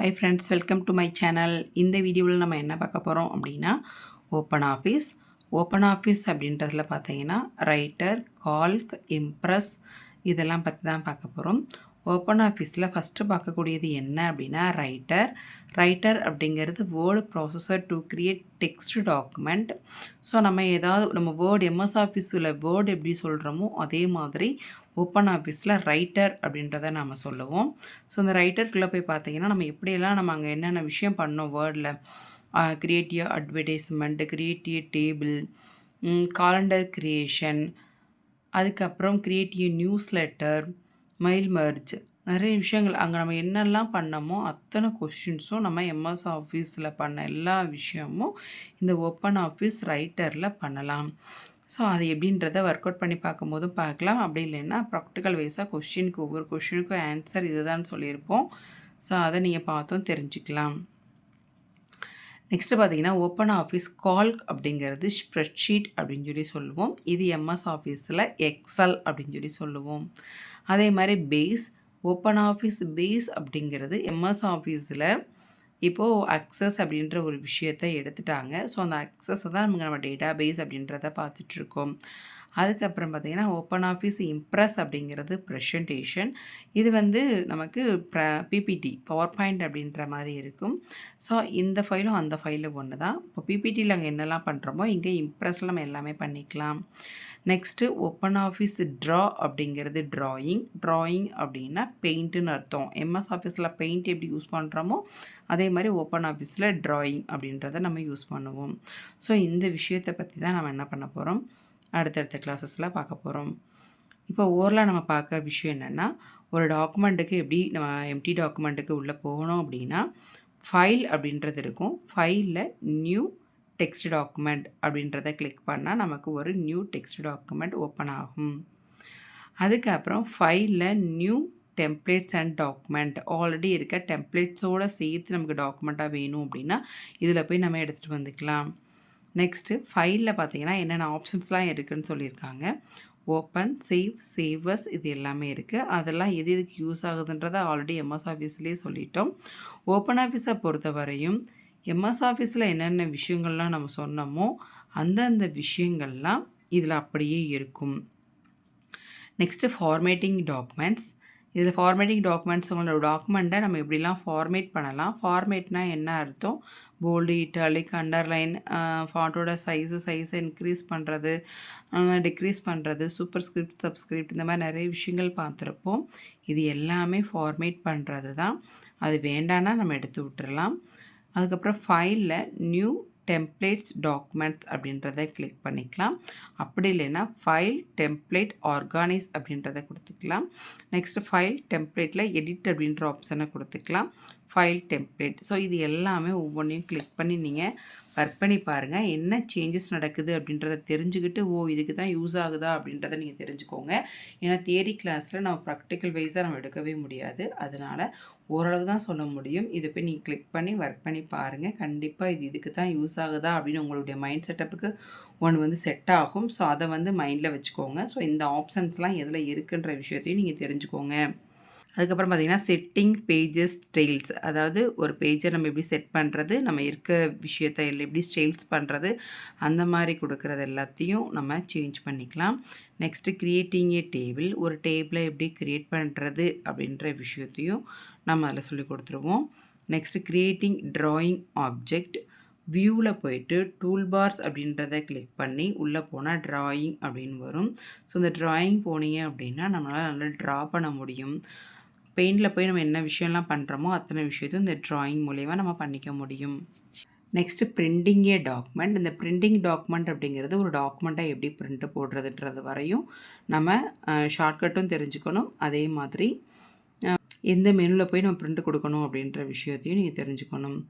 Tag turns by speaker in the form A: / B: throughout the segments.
A: Hi friends, welcome to my channel. இந்த வீடியோவில் நம்ம என்ன பார்க்க போகிறோம் அப்படின்னா ஓப்பன் ஆஃபீஸ் அப்படின்றதுல பார்த்தீங்கன்னா ரைட்டர், கால்க், இம்ப்ரெஸ் இதெல்லாம் பற்றி தான் பார்க்க போகிறோம். ஓப்பன் ஆஃபீஸில் ஃபஸ்ட்டு பார்க்கக்கூடியது என்ன அப்படின்னா ரைட்டர் அப்படிங்கிறது word processor to create text document. So நம்ம வேர்டு எம்எஸ் ஆஃபீஸில் வேர்டு எப்படி சொல்கிறோமோ அதே மாதிரி ஓப்பன் ஆஃபீஸில் ரைட்டர் அப்படின்றத நம்ம சொல்லுவோம். ஸோ இந்த ரைட்டருக்குள்ளே போய் பார்த்தீங்கன்னா நம்ம எப்படியெல்லாம் நம்ம அங்கே என்னென்ன விஷயம் பண்ணோம் வேர்டில் creative advertisement, creative table, calendar creation, அதுக்கப்புறம் creative newsletter, mail merge, நிறைய விஷயங்கள் அங்கே நம்ம என்னெல்லாம் பண்ணமோ அத்தனை கொஷின்ஸும் நம்ம எம்எஸ் ஆஃபீஸில் பண்ண எல்லா விஷயமும் இந்த ஓப்பன் ஆஃபீஸ் ரைட்டரில் பண்ணலாம். ஸோ அது எப்படின்றத ஒர்க் அவுட் பண்ணி பார்க்கும்போதும் பார்க்கலாம். அப்படி இல்லைன்னா ப்ராக்டிக்கல் வைஸாக ஒவ்வொரு கொஷினுக்கும் ஆன்சர் இதுதான் சொல்லியிருப்போம். ஸோ அதை நீங்கள் பார்த்தும் தெரிஞ்சுக்கலாம். நெக்ஸ்ட்டு பார்த்தீங்கன்னா ஓப்பன் ஆஃபீஸ் கால்க் அப்படிங்கிறது ஸ்ப்ரெட்ஷீட் அப்படின்னு சொல்லி சொல்லுவோம். இது எம்எஸ் ஆஃபீஸில் எக்ஸல் அப்படின்னு சொல்லி சொல்லுவோம். அதே மாதிரி ஓப்பன் ஆஃபீஸ் பேஸ் அப்படிங்கிறது எம்எஸ் ஆஃபீஸில் இப்போது அக்சஸ் அப்படின்ற ஒரு விஷயத்தை எடுத்துட்டாங்க. ஸோ அந்த அக்சஸை தான் நம்ம டேட்டா பேஸ் அப்படின்றத பார்த்துட்ருக்கோம். அதுக்கப்புறம் பார்த்திங்கன்னா ஓப்பன் ஆஃபீஸ் இம்ப்ரெஸ் அப்படிங்கிறது ப்ரெசன்டேஷன். இது நமக்கு பிபிடி பவர் பாயிண்ட் அப்படின்ற மாதிரி இருக்கும். ஸோ இந்த ஃபைலும் அந்த ஃபைலும் ஒன்று தான். இப்போ பிபிடியில் அங்கே என்னெல்லாம் பண்ணுறோமோ இங்கே இம்ப்ரெஸில் நம்ம எல்லாமே பண்ணிக்கலாம். நெக்ஸ்ட்டு ஓப்பன் ஆஃபீஸ் ட்ரா அப்படிங்கிறது ட்ராயிங் அப்படின்னா பெயிண்ட்டுன்னு அர்த்தம். எம்எஸ் ஆஃபீஸில் பெயிண்ட் எப்படி யூஸ் பண்ணுறோமோ அதே மாதிரி ஓப்பன் ஆஃபீஸில் ட்ராயிங் அப்படின்றத நம்ம யூஸ் பண்ணுவோம். ஸோ இந்த விஷயத்தை பற்றி தான் நம்ம என்ன பண்ண போகிறோம் அடுத்தடுத்த கிளாஸஸில் பார்க்க போகிறோம். இப்போ ஓரலாக நம்ம பார்க்குற விஷயம் என்னென்னா ஒரு டாக்குமெண்ட்டுக்கு எப்படி நம்ம எம்டி டாக்குமெண்ட்டுக்கு உள்ளே போகணும் அப்படின்னா ஃபைல் அப்படின்றது இருக்கும். ஃபைலில் நியூ டெக்ஸ்ட் டாக்குமெண்ட் அப்படின்றத கிளிக் பண்ணால் நமக்கு ஒரு நியூ டெக்ஸ்ட் டாக்குமெண்ட் ஓப்பன் ஆகும். அதுக்கப்புறம் ஃபைலில் new templates and document already இருக்க டெம்ப்ளேட்ஸோடு சேர்த்து நமக்கு டாக்குமெண்ட்டாக வேணும் அப்படின்னா இதில் போய் நம்ம எடுத்துகிட்டு வந்துக்கலாம். நெக்ஸ்ட்டு ஃபைலில் பார்த்தீங்கன்னா என்னென்ன ஆப்ஷன்ஸ்லாம் இருக்குதுன்னு சொல்லியிருக்காங்க. ஓப்பன், சேவஸ் இது எல்லாமே இருக்குது. அதெல்லாம் எது எதுக்கு யூஸ் ஆகுதுன்றதை ஆல்ரெடி எம்எஸ் ஆஃபீஸ்லேயே சொல்லிட்டோம். ஓப்பன் ஆஃபீஸை பொறுத்த வரையும் எம்எஸ் ஆஃபீஸில் என்னென்ன விஷயங்கள்லாம் நம்ம சொன்னோமோ அந்தந்த விஷயங்கள்லாம் இதில் அப்படியே இருக்கும். Next formatting documents. இதில் ஃபார்மேட்டிங் டாக்குமெண்ட்ஸ் உங்களோட டாக்குமெண்ட்டை நம்ம எப்படிலாம் ஃபார்மேட் பண்ணலாம். ஃபார்மேட்னால் என்ன அர்த்தம்? போல்டு, இட்டாலிக், அண்டர்லைன், ஃபாண்ட்டோட சைஸை இன்க்ரீஸ் பண்ணுறது, டிக்ரீஸ் பண்ணுறது, சூப்பர்ஸ்கிரிப்ட், சப்ஸ்கிரிப்ட் இந்த மாதிரி நிறைய விஷயங்கள் பார்த்துருப்போம். இது எல்லாமே ஃபார்மேட் பண்ணுறது தான். அது வேண்டான்னா நம்ம எடுத்து விட்டுறலாம். அதுக்கப்புறம் ஃபைலில் நியூ டெம்ப்ளேட்ஸ் டாக்குமெண்ட்ஸ் அப்படின்றத கிளிக் பண்ணிக்கலாம். அப்படி இல்லைன்னா ஃபைல் டெம்ப்ளேட் ஆர்கானைஸ் அப்படின்றத கொடுத்துக்கலாம். நெக்ஸ்ட்டு ஃபைல் டெம்ப்ளேட்டில் எடிட் அப்படின்ற ஆப்ஷனை கொடுத்துக்கலாம். File template. ஸோ இது எல்லாமே ஒவ்வொன்றையும் கிளிக் பண்ணி நீங்கள் ஒர்க் பண்ணி பாருங்கள். என்ன சேஞ்சஸ் நடக்குது அப்படின்றத தெரிஞ்சுக்கிட்டு இதுக்கு தான் யூஸ் ஆகுதா அப்படின்றத நீங்கள் தெரிஞ்சுக்கோங்க. ஏன்னா தியரி கிளாஸில் நம்ம ப்ராக்டிக்கல் வைஸாக நம்ம எடுக்கவே முடியாது. அதனால் ஓரளவு தான் சொல்ல முடியும். இதை போய் நீங்கள் கிளிக் பண்ணி ஒர்க் பண்ணி பாருங்கள். கண்டிப்பாக இதுக்கு தான் யூஸ் ஆகுதா அப்படின்னு உங்களுடைய மைண்ட் செட்டப்புக்கு ஒன்று செட் ஆகும். ஸோ அதை மைண்டில் வச்சுக்கோங்க. ஸோ இந்த ஆப்ஷன்ஸ்லாம் எதில் இருக்குன்ற விஷயத்தையும் நீங்கள் தெரிஞ்சுக்கோங்க. அதுக்கப்புறம் பார்த்திங்கன்னா செட்டிங் பேஜஸ் ஸ்டைல்ஸ், அதாவது ஒரு பேஜை நம்ம எப்படி செட் பண்ணுறது, நம்ம இருக்க விஷயத்தை எப்படி ஸ்டைல்ஸ் பண்ணுறது, அந்த மாதிரி கொடுக்குறது எல்லாத்தையும் நம்ம சேஞ்ச் பண்ணிக்கலாம். நெக்ஸ்ட்டு கிரியேட்டிங் ஏ டேபிள், ஒரு டேபிளை எப்படி க்ரியேட் பண்ணுறது அப்படின்ற விஷயத்தையும் நம்ம அதில் சொல்லி கொடுத்துருவோம். நெக்ஸ்ட்டு கிரியேட்டிங் ட்ராயிங் ஆப்ஜெக்ட், வியூவில் போயிட்டு டூல்பார்ஸ் அப்படின்றத கிளிக் பண்ணி உள்ளே போனால் ட்ராயிங் அப்படின்னு வரும். ஸோ இந்த ட்ராயிங் போனீங்க அப்படின்னா நம்மளால் நல்லா ட்ரா பண்ண முடியும். பெயிண்டில் போய் நம்ம என்ன விஷயம்லாம் பண்ணுறோமோ அத்தனை விஷயத்தையும் இந்த ட்ராயிங் மூலயமா நம்ம பண்ணிக்க முடியும். நெக்ஸ்ட்டு பிரிண்டிங் ஏ டாக்குமெண்ட். இந்த பிரிண்டிங் டாக்குமெண்ட் அப்படிங்கிறது ஒரு டாக்குமெண்ட்டாக எப்படி பிரிண்ட்டு போடுறதுன்றது வரையும் நம்ம ஷார்ட்கட்டும் தெரிஞ்சுக்கணும். அதே மாதிரி எந்த மெனுவில் போய் நம்ம பிரிண்ட் கொடுக்கணும் அப்படின்ற விஷயத்தையும் நீங்கள் தெரிஞ்சுக்கணும்.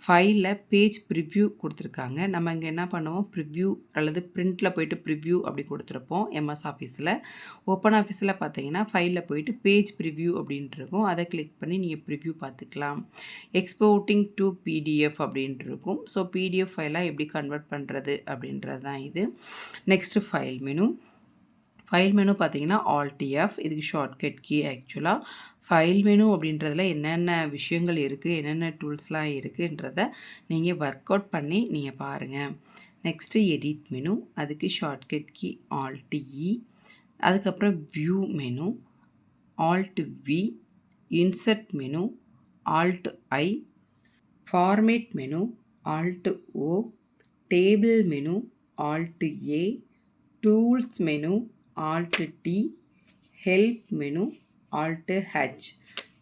A: ஃபைலில் பேஜ் ப்ரிவ்யூ கொடுத்துருக்காங்க. நம்ம இங்கே என்ன பண்ணுவோம், ப்ரிவ்யூ அல்லது பிரிண்ட்டில் போய்ட்டு ப்ரிவ்யூ அப்படி கொடுத்துருப்போம் எம்எஸ் ஆஃபீஸில். ஓப்பன் ஆஃபீஸில் பார்த்தீங்கன்னா ஃபைலில் போய்ட்டு பேஜ் ப்ரிவ்யூ அப்படின்ட்டு இருக்கும். அதை கிளிக் பண்ணி நீங்கள் ப்ரிவ்யூ பார்த்துக்கலாம். எக்ஸ்போர்ட்டிங் டு பிடிஎஃப் அப்படின்ட்டு இருக்கும். ஸோ பிடிஎஃப் ஃபைலாக எப்படி கன்வெர்ட் பண்ணுறது அப்படின்றது தான் இது. நெக்ஸ்ட்டு ஃபைல் மெனு பார்த்தீங்கன்னா ஆல்டிஎஃப், இதுக்கு ஷார்ட்கட் கீ ஆக்சுவலாக. ஃபைல் மெனு அப்படின்றதுல என்னென்ன விஷயங்கள் இருக்குது, என்னென்ன டூல்ஸ்லாம் இருக்குன்றத நீங்கள் ஒர்க் அவுட் பண்ணி நீங்கள் பாருங்கள். நெக்ஸ்ட்டு எடிட் மெனு, அதுக்கு ஷார்ட்கட் கீ ஆல்ட் இ, அதுக்கப்புறம் view menu alt V, insert menu alt I, format menu alt O, table menu alt A, tools menu alt T, help menu alt H.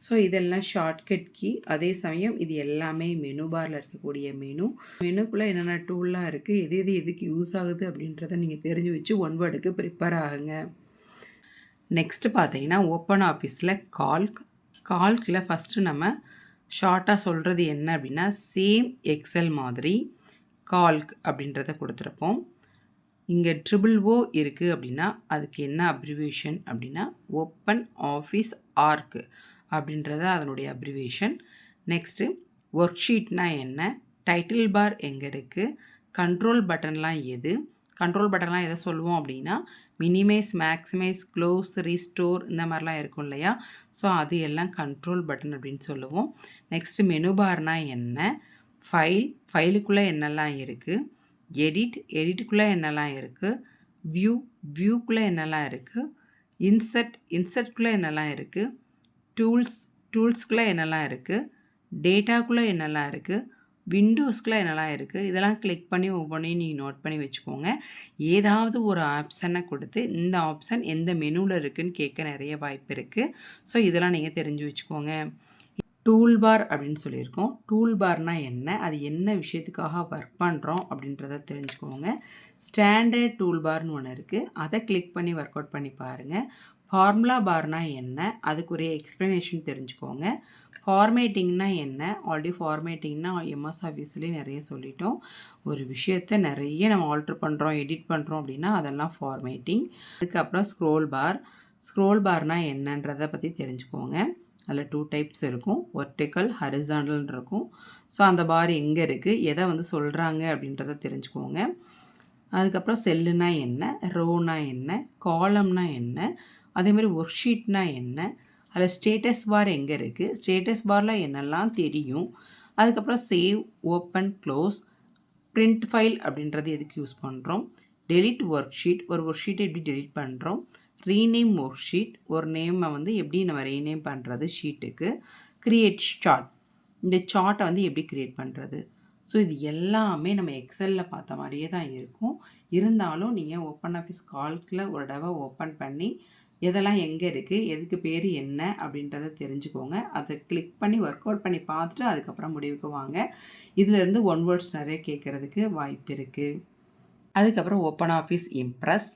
A: So இதெல்லாம் shortcut key. அதே சமயம் இது எல்லாமே menu பாரில் இருக்கக்கூடிய மெனுக்குள்ளே என்னென்ன டூல்லாம் இருக்குது, எது எது எதுக்கு யூஸ் ஆகுது அப்படின்றத நீங்கள் தெரிஞ்சு வச்சு ஒன் வேர்டுக்கு ப்ரிப்பேர் ஆகுங்க. நெக்ஸ்ட்டு பார்த்தீங்கன்னா ஓப்பன் ஆஃபீஸில் கால்கில் ஃபஸ்ட்டு நம்ம ஷார்ட்டாக சொல்கிறது என்ன அப்படின்னா, சேம் எக்ஸல் மாதிரி கால்க் அப்படின்றத கொடுத்துருப்போம். இங்கே OOO இருக்குது அப்படின்னா அதுக்கு என்ன அப்ரிவேஷன் அப்படின்னா ஓப்பன் ஆஃபீஸ் ஆர்க் அப்படின்றத அதனுடைய அப்ரிவேஷன். நெக்ஸ்ட்டு ஒர்க் ஷீட்னா என்ன, டைட்டில் பார் எங்கே இருக்குது, கண்ட்ரோல் பட்டன்லாம் எது, கண்ட்ரோல் பட்டன்லாம் எதை சொல்லுவோம் அப்படின்னா மினிமைஸ், மேக்ஸிமைஸ், க்ளோஸ், ரீஸ்டோர் இந்த மாதிரிலாம் இருக்கும் இல்லையா. ஸோ அது எல்லாம் கண்ட்ரோல் பட்டன் அப்படின்னு சொல்லுவோம். நெக்ஸ்ட்டு மெனு பார்னால் என்ன, ஃபைலுக்குள்ளே என்னெல்லாம் இருக்குது, எடிட்டுக்குள்ளே என்னெல்லாம் இருக்குது, வியூக்குள்ளே என்னெல்லாம் இருக்குது, இன்சர்ட்குள்ளே என்னெல்லாம் இருக்குது, டூல்ஸ்குள்ளே என்னெல்லாம் இருக்குது, டேட்டாக்குள்ளே என்னெல்லாம் இருக்குது, விண்டோஸ்குள்ளே என்னெல்லாம் இருக்குது. இதெல்லாம் கிளிக் பண்ணி ஒவ்வொன்றையும் நீங்கள் நோட் பண்ணி வச்சுக்கோங்க. ஏதாவது ஒரு ஆப்ஷனை கொடுத்து இந்த ஆப்ஷன் எந்த மெனுவில் இருக்குதுன்னு கேட்க நிறைய வாய்ப்பு இருக்குது. ஸோ இதெல்லாம் நீங்கள் தெரிஞ்சு வச்சுக்கோங்க. டூல் பார் அப்படின்னு சொல்லியிருக்கோம். டூல் பார்னால் என்ன, அது என்ன விஷயத்துக்காக ஒர்க் பண்ணுறோம் அப்படின்றத தெரிஞ்சுக்கோங்க. ஸ்டாண்டர்ட் டூல் பார்னு ஒன்று இருக்குது, அதை கிளிக் பண்ணி ஒர்க் அவுட் பண்ணி பாருங்கள். ஃபார்முலா பார்னால் என்ன, அதுக்குரிய எக்ஸ்ப்ளனேஷன் தெரிஞ்சுக்கோங்க. ஃபார்மேட்டிங்னா என்ன, ஆல்ரெடி ஃபார்மேட்டிங்னா எம்எஸ் ஆஃபீஸ்லேயே நிறைய சொல்லிட்டோம். ஒரு விஷயத்தை நிறைய நம்ம ஆல்ட்ரு பண்ணுறோம், எடிட் பண்ணுறோம் அப்படின்னா அதெல்லாம் ஃபார்மேட்டிங். அதுக்கப்புறம் ஸ்க்ரோல் பார்னால் என்னன்றதை பற்றி தெரிஞ்சுக்கோங்க. அதில் 2 டைப்ஸ் இருக்கும், வெர்டிக்கல், ஹரிசாண்டல்னு இருக்கும். ஸோ அந்த பார் எங்கே இருக்குது, எதை வந்து சொல்கிறாங்க அப்படின்றத தெரிஞ்சுக்கோங்க. அதுக்கப்புறம் செல்லுனா என்ன, ரோனா என்ன, காலம்னா என்ன, அதேமாதிரி ஒர்க் ஷீட்னா என்ன, அதில் ஸ்டேட்டஸ் பார் எங்கே இருக்குது, ஸ்டேட்டஸ் பாரில் என்னெல்லாம் தெரியும். அதுக்கப்புறம் save, open, close, print file அப்படின்றது எதுக்கு யூஸ் பண்ணுறோம், டெலிட் ஒர்க் ஷீட், ஒரு ஒர்க் ஷீட்டை எப்படி டெலிட் பண்ணுறோம், ரீநேம் ஒர்க் ஷீட், ஒரு நேமை வந்து எப்படி நம்ம ரீநேம் பண்ணுறது ஷீட்டுக்கு, க்ரியேட் சார்ட், இந்த சார்ட்டை வந்து எப்படி க்ரியேட் பண்ணுறது. ஸோ இது எல்லாமே நம்ம எக்ஸலில் பார்த்த மாதிரியே தான் இருக்கும். இருந்தாலும் நீங்கள் ஓப்பன் ஆஃபீஸ் கால்கில் ஒரு தடவை ஓப்பன் பண்ணி எதெல்லாம் எங்கே இருக்குது, எதுக்கு பேர் என்ன அப்படின்றத தெரிஞ்சுக்கோங்க. அதை கிளிக் பண்ணி ஒர்க் அவுட் பண்ணி பார்த்துட்டு அதுக்கப்புறம் முடிவுக்கு வாங்க. இதிலேருந்து ஒன் வேர்ட்ஸ் நிறைய கேட்குறதுக்கு வாய்ப்பு இருக்குது. அதுக்கப்புறம் open office Impress,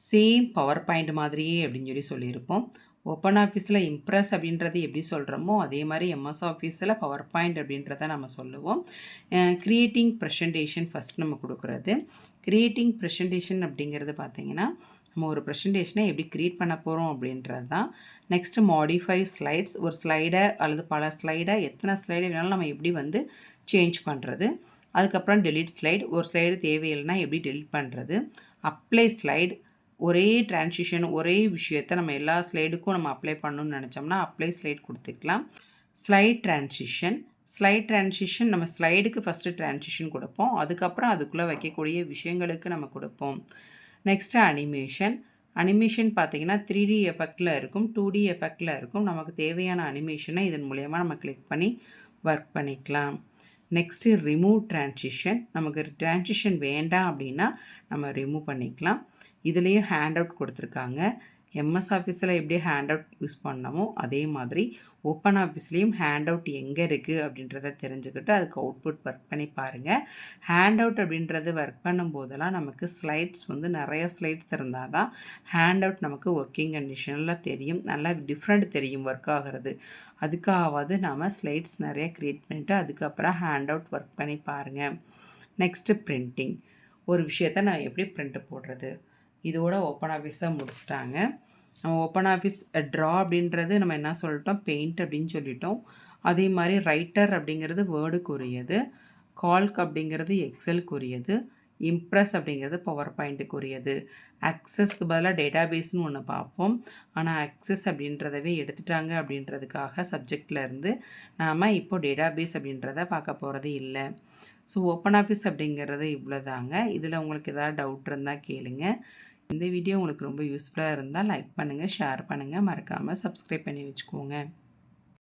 A: same power point மாதிரியே அப்படின்னு சொல்லியிருப்போம். ஓப்பன் ஆஃபீஸில் இம்ப்ரெஸ் அப்படின்றது எப்படி சொல்கிறோமோ அதே மாதிரி எம்எஸ் ஆஃபீஸில் பவர் பாயிண்ட் அப்படின்றத நம்ம சொல்லுவோம். க்ரியேட்டிங் ப்ரெசன்டேஷன் ஃபஸ்ட் நம்ம கொடுக்குறது. க்ரியேட்டிங் ப்ரெசன்டேஷன் அப்படிங்கிறது பார்த்திங்கன்னா நம்ம ஒரு ப்ரெசன்டேஷனை எப்படி க்ரியேட் பண்ண போகிறோம் அப்படின்றது தான். நெக்ஸ்ட்டு மாடிஃபை ஸ்லைட்ஸ், ஒரு ஸ்லைடை அல்லது பல ஸ்லைடை, எத்தனை ஸ்லைடை வேணாலும் நம்ம எப்படி வந்து சேஞ்ச் பண்ணுறது. அதுக்கப்புறம் டெலிட் ஸ்லைடு, ஒரு ஸ்லைடு தேவையில்லைனா எப்படி டெலிட் பண்ணுறது. அப்ளை ஸ்லைடு, ஒரே ட்ரான்சிஷன், ஒரே விஷயத்தை நம்ம எல்லா ஸ்லைடுக்கும் நம்ம அப்ளை பண்ணணும்னு நினச்சோம்னா அப்ளை ஸ்லைட் கொடுத்துக்கலாம். ஸ்லைட் ட்ரான்சிஷன் நம்ம ஸ்லைடுக்கு ஃபஸ்ட்டு ட்ரான்சிஷன் கொடுப்போம், அதுக்கப்புறம் அதுக்குள்ளே வைக்கக்கூடிய விஷயங்களுக்கு நம்ம கொடுப்போம். நெக்ஸ்ட்டு அனிமேஷன் பார்த்திங்கன்னா 3D எஃபெக்டில் இருக்கும், 2D எஃபெக்டில் இருக்கும். நமக்கு தேவையான அனிமேஷனை இதன் மூலயமா நம்ம கிளிக் பண்ணி ஒர்க் பண்ணிக்கலாம். நெக்ஸ்ட்டு ரிமூவ் ட்ரான்சிஷன், நமக்கு ட்ரான்சிஷன் வேண்டாம் அப்படின்னா நம்ம ரிமூவ் பண்ணிக்கலாம். இதுலேயும் ஹேண்ட் அவுட் கொடுத்துருக்காங்க. எம்எஸ் ஆஃபீஸில் எப்படி ஹேண்ட் அவுட் யூஸ் பண்ணமோ அதே மாதிரி ஓப்பன் ஆஃபீஸ்லேயும் ஹேண்ட் அவுட் எங்கே இருக்குது அப்படின்றத தெரிஞ்சுக்கிட்டு அதுக்கு அவுட்புட் ஒர்க் பண்ணி பாருங்கள். ஹேண்ட் அவுட் அப்படின்றது ஒர்க் பண்ணும்போதெல்லாம் நமக்கு ஸ்லைட்ஸ் வந்து நிறைய ஸ்லைட்ஸ் இருந்தால் தான் ஹேண்ட் அவுட் நமக்கு ஒர்க்கிங் கண்டிஷனில் தெரியும், நல்லா டிஃப்ரெண்ட் தெரியும் ஒர்க் ஆகிறது. அதுக்காவது நாம் ஸ்லைட்ஸ் நிறைய க்ரியேட் பண்ணிவிட்டு அதுக்கப்புறம் ஹேண்ட் அவுட் ஒர்க் பண்ணி பாருங்கள். நெக்ஸ்ட்டு பிரிண்டிங், ஒரு விஷயத்தை நான் எப்படி பிரிண்ட் போடுறது. இதோட ஓப்பன் ஆஃபீஸை முடிச்சிட்டாங்க. நம்ம ஓப்பன் ஆஃபீஸ் ட்ரா அப்படின்றது நம்ம என்ன சொல்லிட்டோம், பெயிண்ட் அப்படின்னு சொல்லிட்டோம். அதே மாதிரி ரைட்டர் அப்படிங்கிறது வேர்டுக்குரியது, கால்க் அப்படிங்கிறது எக்ஸலுக்குரியது, இம்ப்ரெஸ் அப்படிங்கிறது பவர் பாயிண்ட்டுக்குரியது. அக்சஸ்க்கு பதிலாக டேட்டாபேஸ்னு ஒன்று பார்ப்போம். ஆனால் அக்சஸ் அப்படின்றதவே எடுத்துட்டாங்க அப்படின்றதுக்காக சப்ஜெக்டில் இருந்து நாம் இப்போ டேட்டாபேஸ் அப்படின்றத பார்க்க போகிறது இல்லை. ஸோ ஓப்பன் ஆஃபீஸ் அப்படிங்கிறது இவ்வளோதாங்க. இதில் உங்களுக்கு ஏதாவது டவுட் இருந்தால் கேளுங்க. இந்த வீடியோ உங்களுக்கு ரொம்ப யூஸ்ஃபுல்லாக இருந்தால் லைக் பண்ணுங்கள், ஷேர் பண்ணுங்கள், மறக்காமல் சப்ஸ்கிரைப் பண்ணி வச்சுக்கோங்க.